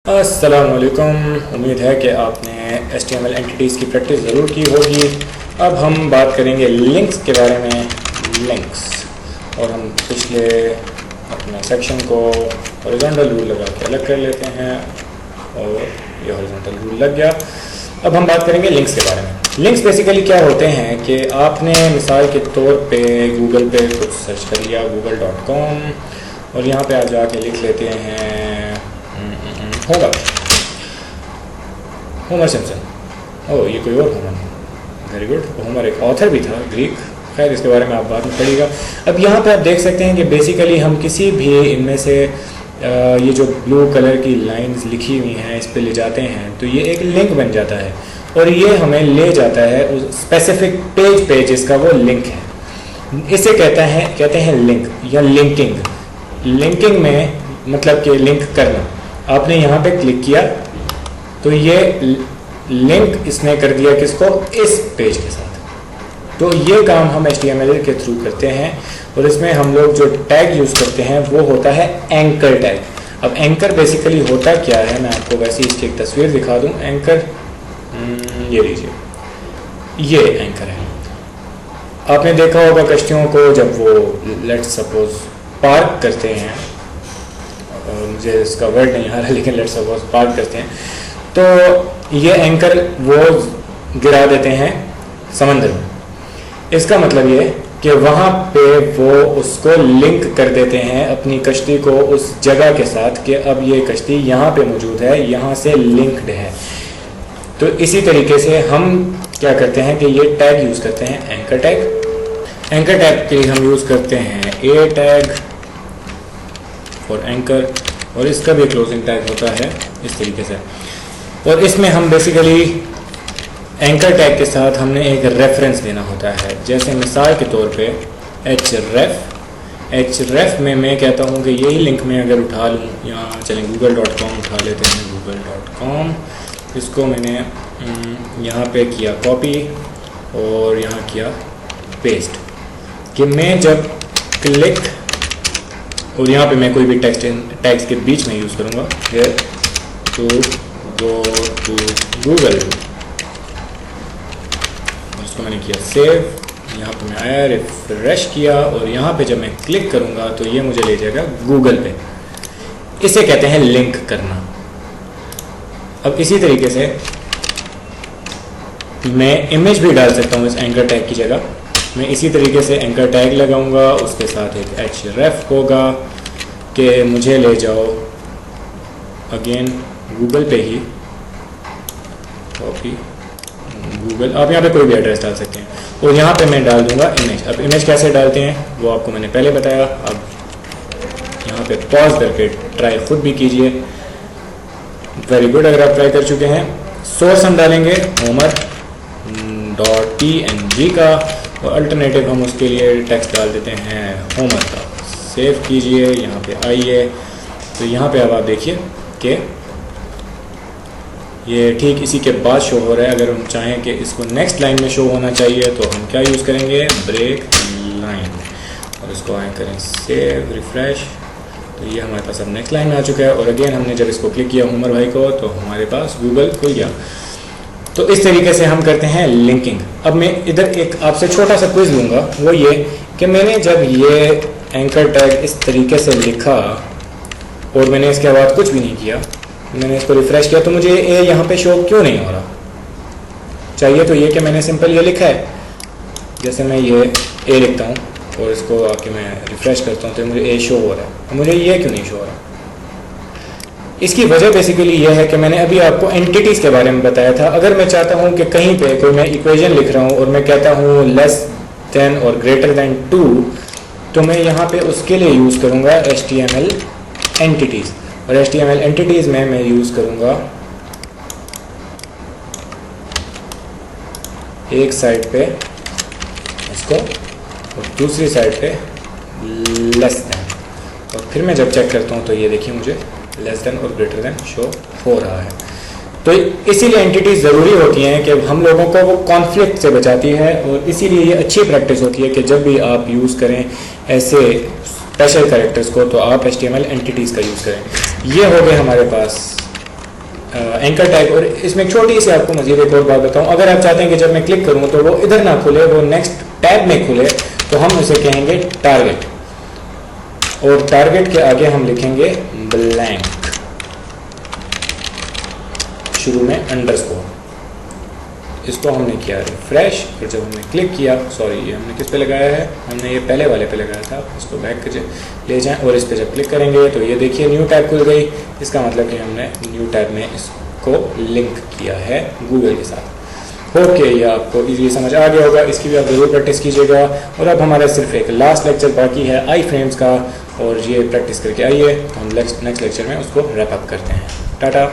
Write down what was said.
अस्सलामुअलैकुम। उम्मीद है कि आपने HTML एंटिटीज़ की प्रैक्टिस ज़रूर की होगी। अब हम बात करेंगे लिंक्स के बारे में। लिंक्स और हम पिछले अपने सेक्शन को हॉरिजॉन्टल रूल लगा के अलग कर लेते हैं और ये हॉरिजॉन्टल रूल लग गया। अब हम बात करेंगे लिंक्स के बारे में। लिंक्स बेसिकली क्या होते हैं कि आपने मिसाल के तौर पे गूगल पे कुछ सर्च कर लिया google.com और यहाँ पे आप जाके लिख लेते हैं होमर सिम्पसन। ओह, ये कोई और होमर, वेरी गुड। होमर एक ऑथर भी था, ग्रीक। खैर, इसके बारे में आप बाद में पढ़िएगा। अब यहाँ पे आप देख सकते हैं कि बेसिकली हम किसी भी इनमें से ये जो ब्लू कलर की लाइंस लिखी हुई हैं इस पे ले जाते हैं तो ये एक लिंक बन जाता है और ये हमें ले जाता है उस स्पेसिफिक पेज पे जिसका वो लिंक है। इसे कहते हैं लिंक या लिंकिंग। लिंकिंग में मतलब कि लिंक करना। आपने यहाँ पे क्लिक किया तो ये लिंक इसने कर दिया किसको, इस पेज के साथ। तो ये काम हम HTML के थ्रू करते हैं और इसमें हम लोग जो टैग यूज़ करते हैं वो होता है एंकर टैग। अब एंकर बेसिकली होता क्या है, मैं आपको वैसे इसकी एक तस्वीर दिखा दूं। एंकर, ये लीजिए, ये एंकर है। आपने देखा होगा कश्तियों को जब वो लेट्स सपोज पार्क करते हैं, मुझे इसका वर्ड नहीं आ रहा लेकिन लेट्स सपोज पार्क करते हैं, तो ये एंकर वो गिरा देते हैं समंदर में। इसका मतलब ये कि वहाँ पे वो उसको लिंक कर देते हैं अपनी कश्ती को उस जगह के साथ कि अब ये कश्ती यहाँ पे मौजूद है, यहाँ से लिंक्ड है। तो इसी तरीके से हम क्या करते हैं कि ये टैग यूज़ करते हैं, एंकर टैग। एंकर टैग के लिए हम यूज़ करते हैं ए टैग और एंकर, और इसका भी क्लोजिंग टैग होता है इस तरीके से। और इसमें हम बेसिकली एंकर टैग के साथ हमने एक रेफरेंस देना होता है। जैसे मिसाल के तौर पे href में मैं कहता हूँ कि यही लिंक में अगर उठा लूँ, यहाँ चलें google.com उठा लेते हैं, google.com। इसको मैंने यहाँ पे किया कॉपी और यहाँ किया पेस्ट कि मैं जब क्लिक और यहाँ पे मैं कोई भी टैग्स के बीच में यूज़ करूँगा, here to go to Google। उसको मैंने किया सेव, यहाँ पे मैं आया, रिफ्रेश किया और यहाँ पे जब मैं क्लिक करूँगा तो ये मुझे ले जाएगा गूगल पे। इसे कहते हैं लिंक करना। अब इसी तरीके से मैं इमेज भी डाल सकता हूँ इस एंकर टैग की जगह। मैं इसी तरीके से एंकर टैग लगाऊंगा, उसके साथ एक href होगा कि मुझे ले जाओ अगेन गूगल पे ही, कॉपी गूगल। आप यहाँ पे कोई भी एड्रेस डाल सकते हैं और यहाँ पे मैं डाल दूंगा इमेज। अब इमेज कैसे डालते हैं वो आपको मैंने पहले बताया। अब यहाँ पे पॉज करके ट्राई खुद भी कीजिए। वेरी गुड, अगर आप ट्राई कर चुके हैं। सोर्स हम डालेंगे homer.png का और अल्टरनेटिव हम उसके लिए टेक्स्ट डाल देते हैं होमर का। सेव कीजिए, यहाँ पे आइए तो यहाँ पे अब आप देखिए कि ये ठीक इसी के बाद शो हो रहा है। अगर हम चाहें कि इसको नेक्स्ट लाइन में शो होना चाहिए तो हम क्या यूज़ करेंगे, ब्रेक लाइन, और इसको आए करें सेव, रिफ्रेश। तो ये हमारे पास अब नेक्स्ट लाइन में आ चुका है और अगेन हमने जब इसको क्लिक किया होमर भाई को तो हमारे पास गूगल खुल गया। तो इस तरीके से हम करते हैं लिंकिंग। अब मैं इधर एक आपसे छोटा सा क्विज लूँगा, वो ये कि मैंने जब ये एंकर टैग इस तरीके से लिखा और मैंने इसके बाद कुछ भी नहीं किया, मैंने इसको रिफ्रेश किया तो मुझे ए यहाँ पे शो क्यों नहीं हो रहा। चाहिए तो ये कि मैंने सिंपल ये लिखा है, जैसे मैं ये ए लिखता हूँ और इसको आके मैं रिफ्रेश करता हूँ तो मुझे ए शो हो रहा है, मुझे ये क्यों नहीं शो हो रहा। इसकी वजह बेसिकली ये है कि मैंने अभी आपको एंटिटीज़ के बारे में बताया था। अगर मैं चाहता हूँ कि कहीं पे कोई मैं इक्वेशन लिख रहा हूँ और मैं कहता हूँ लेस देन और ग्रेटर देन 2, तो मैं यहाँ पे उसके लिए यूज़ करूँगा HTML एंटिटीज़। और HTML एंटिटीज़ में मैं यूज़ करूँगा एक साइड पे इसको और दूसरी साइड पे लेस देन, और फिर मैं जब चेक करता हूँ तो ये देखिए मुझे लेस देन और ग्रेटर देन शो हो रहा है। तो इसीलिए एंटिटीज ज़रूरी होती हैं कि हम लोगों को वो कॉन्फ्लिक्ट से बचाती है और इसीलिए ये अच्छी प्रैक्टिस होती है कि जब भी आप यूज़ करें ऐसे स्पेशल कैरेक्टर्स को तो आप HTML एंटिटीज़ का यूज़ करें। ये हो गए हमारे पास एंकर टैग। और इसमें एक छोटी सी आपको मजीद एक और बात बताऊं, अगर आप चाहते हैं कि जब मैं क्लिक करूं तो वो इधर ना खुले, वो नेक्स्ट टैब में खुले, तो हम उसे कहेंगे टारगेट, और टारगेट के आगे हम लिखेंगे ब्लैंक, शुरू में अंडरस्कोर। इसको हमने किया रिफ्रेश, और जब हमने क्लिक किया, सॉरी ये हमने किस पे लगाया है, हमने ये पहले वाले पे लगाया था, इसको बैक ले जाएं और इस पे जब क्लिक करेंगे तो ये देखिए न्यू टैब खुल गई। इसका मतलब कि हमने न्यू टैब में इसको लिंक किया है गूगल के साथ। ओके, ये आपको इजीली समझ आ गया होगा, इसकी भी आप ज़रूर प्रैक्टिस कीजिएगा। और अब हमारा सिर्फ एक लास्ट लेक्चर बाकी है आई फ्रेम्स का, और ये प्रैक्टिस करके आइए, हम नेक्स्ट लेक्चर में उसको रैप अप करते हैं। टाटा।